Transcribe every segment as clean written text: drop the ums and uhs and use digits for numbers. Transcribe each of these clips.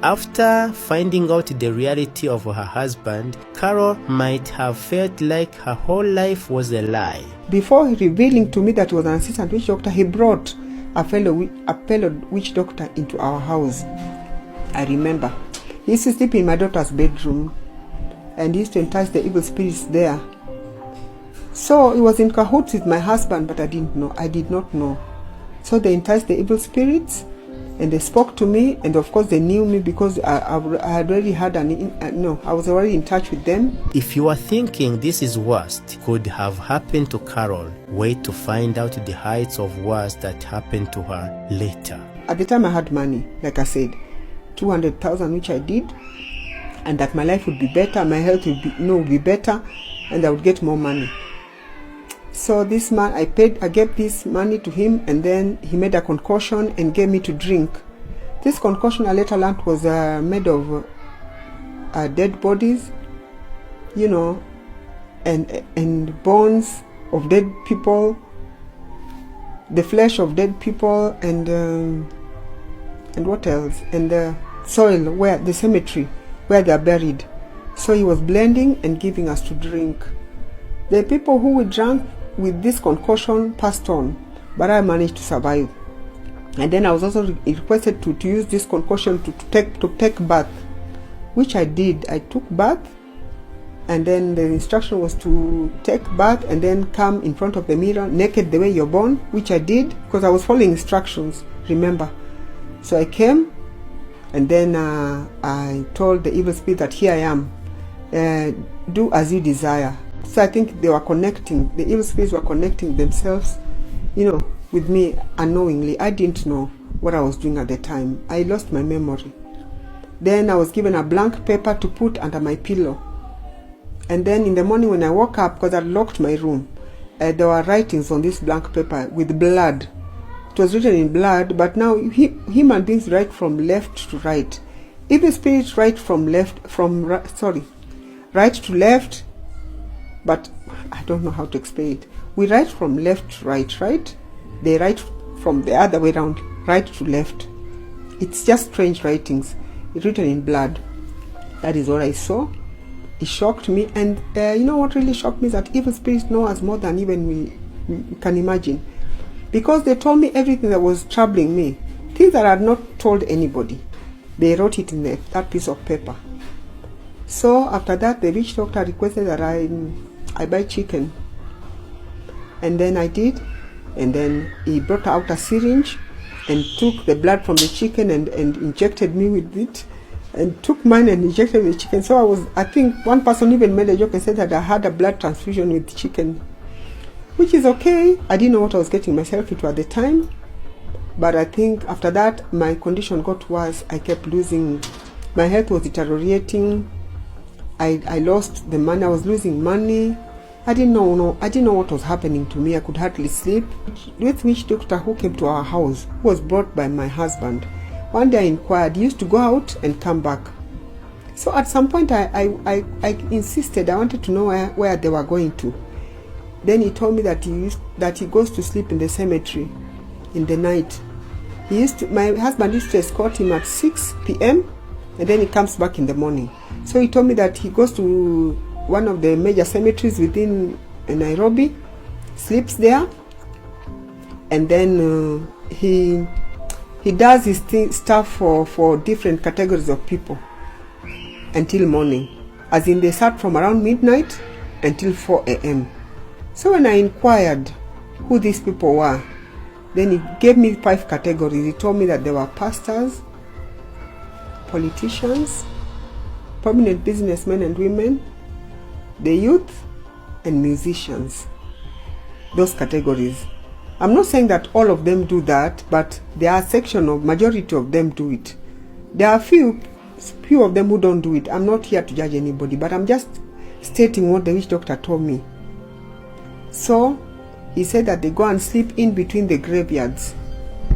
After finding out the reality of her husband, Carol might have felt like her whole life was a lie. Before revealing to me that he was an assistant witch doctor, he brought a fellow witch doctor into our house. I remember. He used to sleep in my daughter's bedroom, and he used to entice the evil spirits there. So he was in cahoots with my husband, but I did not know. So they enticed the evil spirits, and they spoke to me, and of course they knew me because I had already had I was already in touch with them. If you are thinking this is worst could have happened to Carol, wait to find out the heights of worst that happened to her later. At the time I had money, like I said, 200,000, which I did, and that my life would be better, my health would be better, and I would get more money. So this man, I gave this money to him, and then he made a concoction and gave me to drink. This concoction I later learned was made of dead bodies, and bones of dead people, the flesh of dead people, and what else? And the soil, the cemetery where they are buried. So he was blending and giving us to drink. The people who we drank with this concoction passed on, but I managed to survive. And then I was also requested to use this concoction to take bath, which I did. I took bath, and then the instruction was to take bath and then come in front of the mirror naked the way you're born, which I did because I was following instructions, remember. So I came, and then I told the evil spirit that here I am, do as you desire. So I think they were connecting, the evil spirits were connecting themselves, with me unknowingly. I didn't know what I was doing at the time. I lost my memory. Then I was given a blank paper to put under my pillow. And then in the morning when I woke up, because I locked my room, there were writings on this blank paper with blood. It was written in blood, but now human beings write from left to right. Evil spirits write right to left, but I don't know how to explain it. We write from left to right? They write from the other way around, right to left. It's just strange writings. It's written in blood. That is what I saw. It shocked me, and you know what really shocked me is that evil spirits know us more than even we can imagine. Because they told me everything that was troubling me, things that I had not told anybody. They wrote it in that piece of paper. So after that, the witch doctor requested that I buy chicken. And then I did. And then he brought out a syringe and took the blood from the chicken and injected me with it. And took mine and injected the chicken. So I think one person even made a joke and said that I had a blood transfusion with chicken. Which is okay. I didn't know what I was getting myself into at the time. But I think after that, my condition got worse. I kept losing. My health was deteriorating. I lost the money. I was losing money. I didn't know what was happening to me. I could hardly sleep. With witch doctor who came to our house, who was brought by my husband. One day I inquired. He used to go out and come back. So at some point I insisted. I wanted to know where they were going to. Then he told me that he goes to sleep in the cemetery in the night. My husband used to escort him at 6 p.m. and then he comes back in the morning. So he told me that he goes to one of the major cemeteries within Nairobi, sleeps there, and then he does his stuff for different categories of people until morning. As in, they start from around midnight until 4 a.m. So when I inquired who these people were, then he gave me 5 categories. He told me that there were pastors, politicians, prominent businessmen and women, the youth, and musicians. Those categories. I'm not saying that all of them do that, but there are majority of them do it. There are few of them who don't do it. I'm not here to judge anybody, but I'm just stating what the witch doctor told me. So he said that they go and sleep in between the graveyards,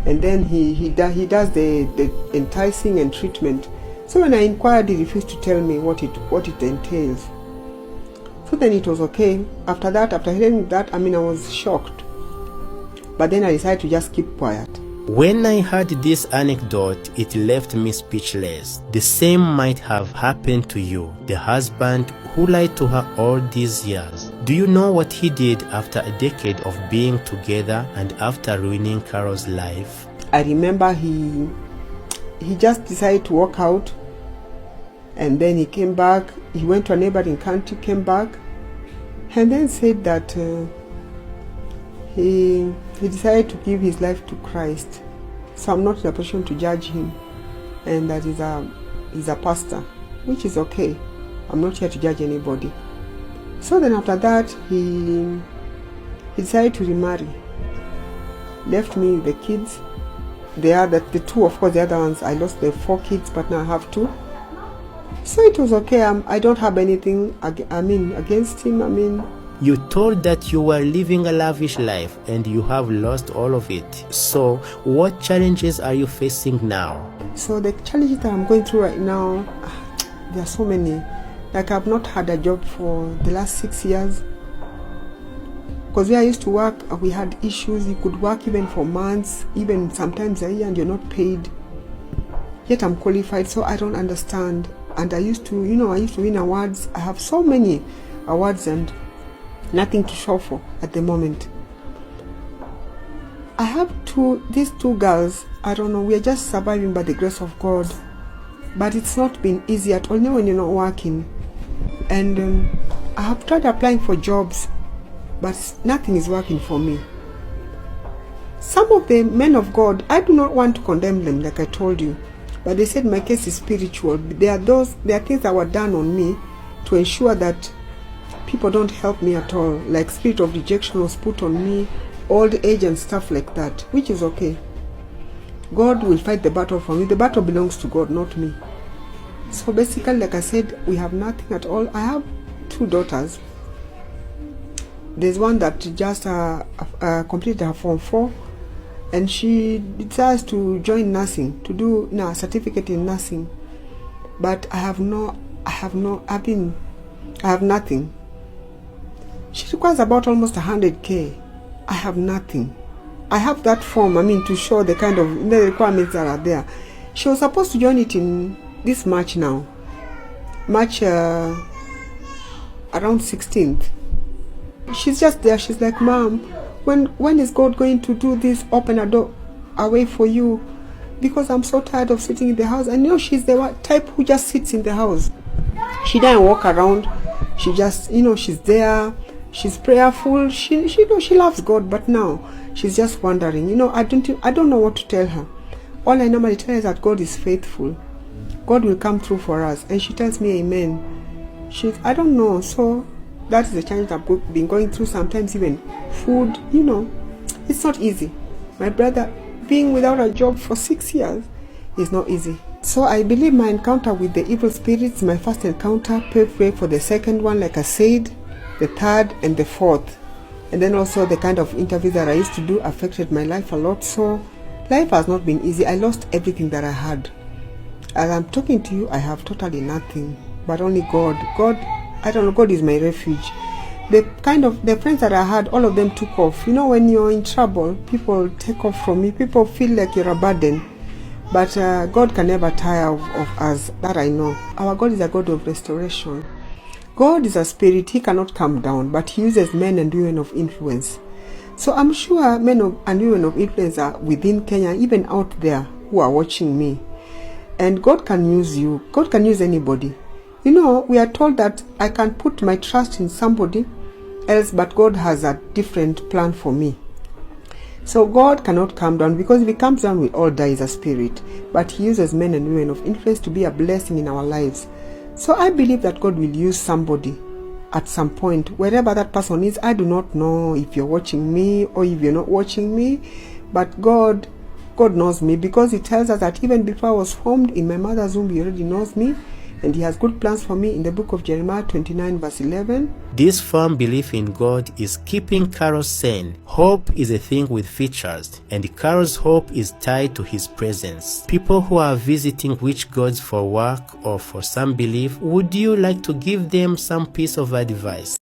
and then he does the enticing and treatment. So when I inquired, he refused to tell me what it entails. So then it was okay. After hearing that, I was shocked. But then I decided to just keep quiet. When I heard this anecdote, it left me speechless. The same might have happened to you, the husband who lied to her all these years. Do you know what he did after a decade of being together and after ruining Carol's life? I remember he just decided to walk out, and then he came back. He went to a neighboring country, came back, and then said that he decided to give his life to Christ. So I'm not in a position to judge him, and that he's a pastor, which is okay. I'm not here to judge anybody. So then after that, he decided to remarry. Left me with the kids. The two, of course, the other ones, I lost the 4 kids, but now I have 2. So it was okay. I don't have anything against him. You told that you were living a lavish life and you have lost all of it. So what challenges are you facing now? So the challenges that I'm going through right now, there are so many. Like, I've not had a job for the last 6 years. Because where I used to work, we had issues. You could work even for months, even sometimes a year, and you're not paid. Yet I'm qualified, so I don't understand. And I used to win awards. I have so many awards and nothing to show for at the moment. I have these 2 girls. I don't know, we are just surviving by the grace of God. But it's not been easy at all, when you're not working. And I have tried applying for jobs, but nothing is working for me. Some of the men of God, I do not want to condemn them, like I told you, but they said my case is spiritual. There are things that were done on me to ensure that people don't help me at all. Like, spirit of rejection was put on me, old age and stuff like that, which is okay. God will fight the battle for me. The battle belongs to God, not me. So basically, like I said, we have nothing at all. I have 2 daughters. There's one that just completed her Form 4, and she decides to join nursing, to do a certificate in nursing. But I have nothing. She requires about almost 100K. I have nothing. I have that form, to show the kind of the requirements that are there. She was supposed to join it in this March now. March around 16th. She's just there. She's like, Mom, when is God going to do this? Open a door away for you, because I'm so tired of sitting in the house. And she's the type who just sits in the house. She doesn't walk around. She just, she's there. She's prayerful. She loves God, but now she's just wondering. I don't know what to tell her. All I normally tell her is that God is faithful. God will come through for us, and she tells me amen. I don't know. So that is the challenge I've been going through. Sometimes even food, it's not easy. My brother being without a job for 6 years is not easy. So I believe my encounter with the evil spirits, my first encounter, paved way for the second one, like I said, the third and the fourth. And then also the kind of interviews that I used to do affected my life a lot. So life has not been easy. I lost everything that I had. As I'm talking to you, I have totally nothing, but only God. I don't know, God is my refuge. The friends that I had, all of them took off. When you're in trouble, people take off from you. People feel like you're a burden. But God can never tire of us. That I know. Our God is a God of restoration. God is a spirit. He cannot come down, but he uses men and women of influence. So I'm sure men and women of influence are within Kenya, even out there, who are watching me. And God can use you. God can use anybody. We are told that I can put my trust in somebody else, but God has a different plan for me. So God cannot come down, because if he comes down, we all die as a spirit. But he uses men and women of influence to be a blessing in our lives. So I believe that God will use somebody at some point, wherever that person is. I do not know if you're watching me or if you're not watching me, but God knows me, because he tells us that even before I was formed in my mother's womb, he already knows me. And he has good plans for me in the book of Jeremiah 29 verse 11. This firm belief in God is keeping Carol sane. Hope is a thing with features, and Carol's hope is tied to his presence. People who are visiting witch gods for work or for some belief, would you like to give them some piece of advice?